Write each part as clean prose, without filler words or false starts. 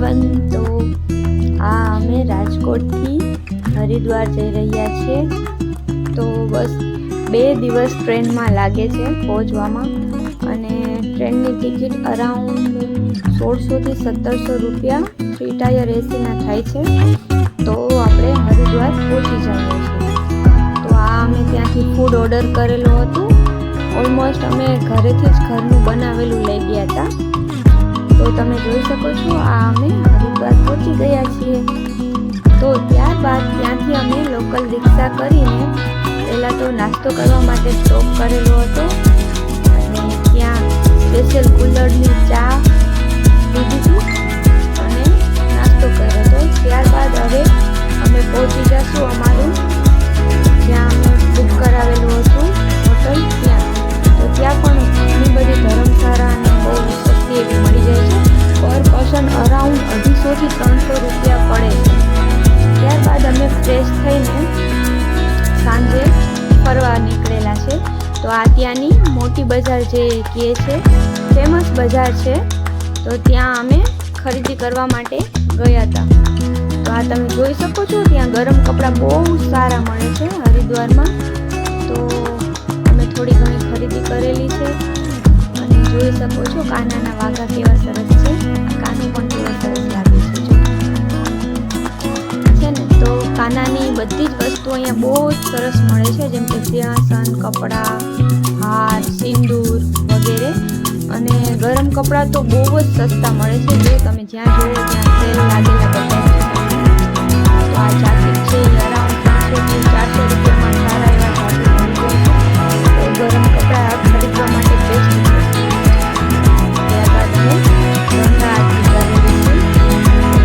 Everyone, તો અમે રાજકોટથી હરિદ્વાર જઈ રહ્યા છીએ. તો બસ 2 દિવસ ટ્રેનમાં લાગે છે પહોંચવામાં, અને ટ્રેનની ટિકિટ અરાઉન્ડ 1600 થી 1700 રૂપિયા 3 ટાયર એસીના થાય છે. તો આપણે હરિદ્વાર પહોંચી જઈએ છીએ. તો અમે ત્યાંથી ફૂડ ઓર્ડર કરેલું હતું. ઓલમોસ્ટ અમે ઘરેથી જ ઘરનું બનાવેલું લઈ ગયા હતા. તો તમે જોઈ શકો છો, અમે હરિદ્વાર પહોંચી ગયા છીએ. તો ત્યારબાદ ત્યાંથી અમે લોકલ રિક્ષા કરીને પહેલાં તો નાસ્તો કરવા માટે સ્ટોપ કરેલો હતો, અને ત્યાં સ્પેશિયલ કુલરની ચા લીધી હતી અને નાસ્તો કર્યો હતો. ત્યારબાદ હવે અમે પહોંચી જઈશું અમારું જ્યાં અમે બુક કરાવેલું હતું હોટલ ત્યાં. તો ત્યાં પણ ઘણી બધી ધર્મશાળા અને બહુ સસ્તી એવી મળી જાય છે. પર પર્સન અરાઉન્ડ 250 થી 300 રૂપિયા પડે છે. ત્યારબાદ અમે ફ્રેશ થઈને સાંજે ફરવા નીકળેલા છે. તો આ ત્યાંની મોટી બજાર જે કહે છે, ફેમસ બજાર છે, તો ત્યાં અમે ખરીદી કરવા માટે ગયા હતા. તો આ તમે જોઈ શકો છો, ત્યાં ગરમ કપડાં બહુ સારા મળે છે હરિદ્વારમાં. તો અમે થોડી ઘણી ખરીદી કરેલી છે, અને જોઈ શકો છો કાનાના વાઘા કેવા સરસ છે. કાનો પણ કેવો સરસ લાગે છે ને. તો કાનાની બધી જ વસ્તુ અહીંયા બહુ જ સરસ મળે છે, જેમ કે સિંહાસન, કપડાં, હાર, સિંદૂર વગેરે. અને ગરમ કપડાં તો બહુ જ સસ્તા મળે છે. જો તમે જ્યાં જોવો ત્યાં સેલ લાગેલા બધા. તો આ જાકેટ છે અરાઉન્ડ 300 થી 400 રૂપિયામાં સારા એવા જાકેટ મળી જાય છે. તો ગરમ કપડાં ખરીદવા માટે બેસ્ટ છે. ત્યારબાદ અમે ગંગા આરતી કરેલી છે.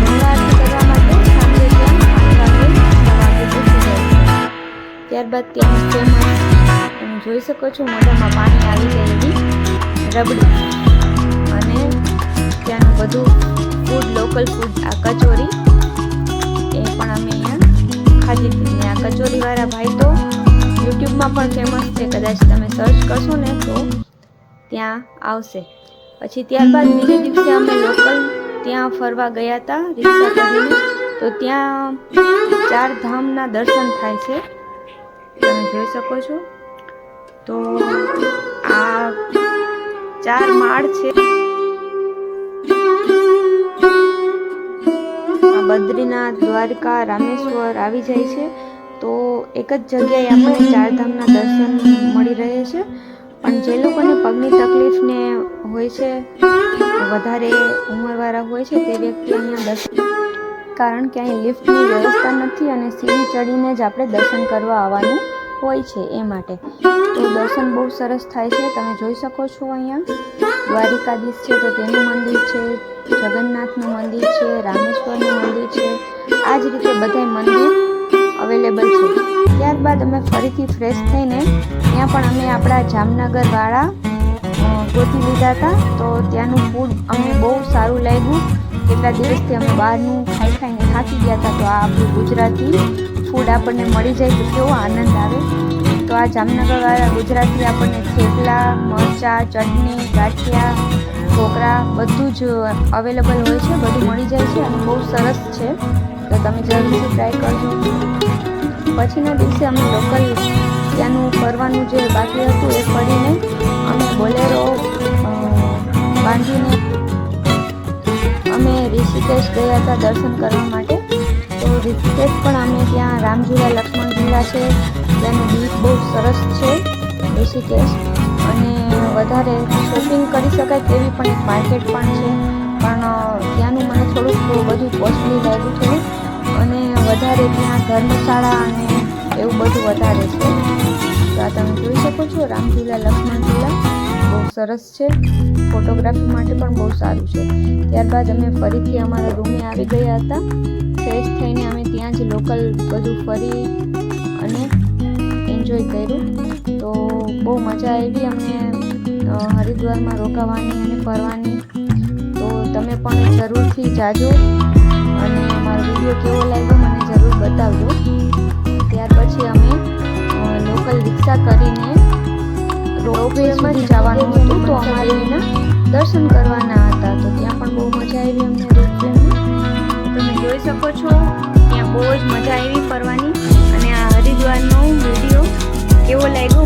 ગંગા આરતી કરવા માટે સાંજે ત્યાં 8 વાગે પહોંચી જાય છે. ત્યારબાદ ત્યાં ફેમસ તમે જોઈ શકો છો, મોઢામાં પાણી આવી જાય એવી રબડી, અને ત્યાંનું બધું ફૂડ, લોકલ ફૂડ, આ કચોરી એ પણ અમે અહીંયા ખાધી હતી. ને આ કચોરીવાળા ભાઈ તો યુટ્યુબમાં પણ ફેમસ છે, કદાચ તમે સર્ચ કરશો ને તો ત્યાં આવશે. પછી ત્યારબાદ બીજે દિવસે અમે લોકલ ત્યાં ફરવા ગયા હતા રિક્ષા કરીને. તો ત્યાં 4 ધામના દર્શન થાય છે, તમે જોઈ શકો છો. તો આ 4 માળ છે. બદ્રીનાથ, દ્વારકા, રામેશ્વર આવી જાય છે. તો એક જ જગ્યાએ આપણને 4 ધામના દર્શન મળી રહે છે. પણ જે લોકોને પગની તકલીફને હોય છે, વધારે ઉંમરવાળા હોય છે, તે વ્યક્તિ અહીંયા દર્શન, કારણ કે અહીં લિફ્ટની વ્યવસ્થા નથી અને સીડી ચડીને જ આપણે દર્શન કરવા આવવાનું હોય છે એ માટે. તો દર્શન બહુ સરસ થાય છે. તમે જોઈ શકો છો અહીંયા દ્વારિકાધીશ છે, તો તેનું મંદિર છે, જગન્નાથનું મંદિર છે, રામેશ્વરનું મંદિર છે. આ જ રીતે બધા મંદિર અવેલેબલ છે. ત્યારબાદ અમે ફરીથી ફ્રેશ થઈને ત્યાં પણ અમે આપણા જામનગરવાળા ગોતી લીધા હતા. તો ત્યાંનું ફૂડ અમને બહુ સારું લાગ્યું. કેટલા દિવસથી અમે બહારનું ખાઈને થાકી ગયા હતા. તો આ આપણું ગુજરાતી ફૂડ આપણને મળી જાય તો કેવો આનંદ આવે. તો આ જામનગરવાળા ગુજરાતી આપણને થેપલા, મરચાં, ચટણી, ગાંઠિયા, ઢોકળા બધું જ અવેલેબલ હોય છે, બધું મળી જાય છે અને બહુ સરસ છે. તો તમે જરૂરથી ટ્રાય કરજો. પછીના દિવસે અમે લોકલ ત્યાંનું ફરવાનું જે બાકી હતું એ ફરીને અમે બોલેરો બાંધીને અમે ઋષિકેશ ગયા હતા દર્શન કરવા માટે. તો ઋષિકેશ પણ અમે ત્યાં રામઝુલા, લક્ષ્મણઝુલા છે, ત્યાંનું બીચ બહુ સરસ છે ઋષિકેશ. અને વધારે શોપિંગ કરી શકાય તેવી પણ એક માર્કેટ પણ છે, પણ ત્યાંનું મને થોડુંક બધું કોસ્ટલી લાગ્યું થોડું. અને વધારે ત્યાં ધર્મશાળા અને એવું બધું વધારે છે. તો આ તમે જોઈ શકો છો, રામઝુલા, લક્ષ્મણઝુલા બહુ સરસ છે. ફોટોગ્રાફી માટે પણ બહુ સારું છે. ત્યારબાદ અમે ફરીથી અમારા રૂમે આવી ગયા હતા. ફ્રેશ થઈને અમે ત્યાં જ લોકલ બધું ફરી અને એન્જોય કર્યું. તો બહુ મજા આવી અમને હરિદ્વારમાં રોકાવાની અને ફરવાની. તો તમે પણ જરૂરથી જાજો અને મારો વિડીયો કેવો લાગ્યો મને જરૂર બતાવજો. ત્યાર પછી અમે લોકલ રિક્ષા કરીને રોપવે સુધી જવાનું હતું. તો અમારે એના દર્શન કરવાના હતા. તો ત્યાં પણ બહુ મજા આવી અમને રોપવેમાં. શકો છો. ત્યાં બહુ જ મજા આવી ફરવાની. અને આ હરિદ્વારનો વિડીયો કેવો લાગ્યો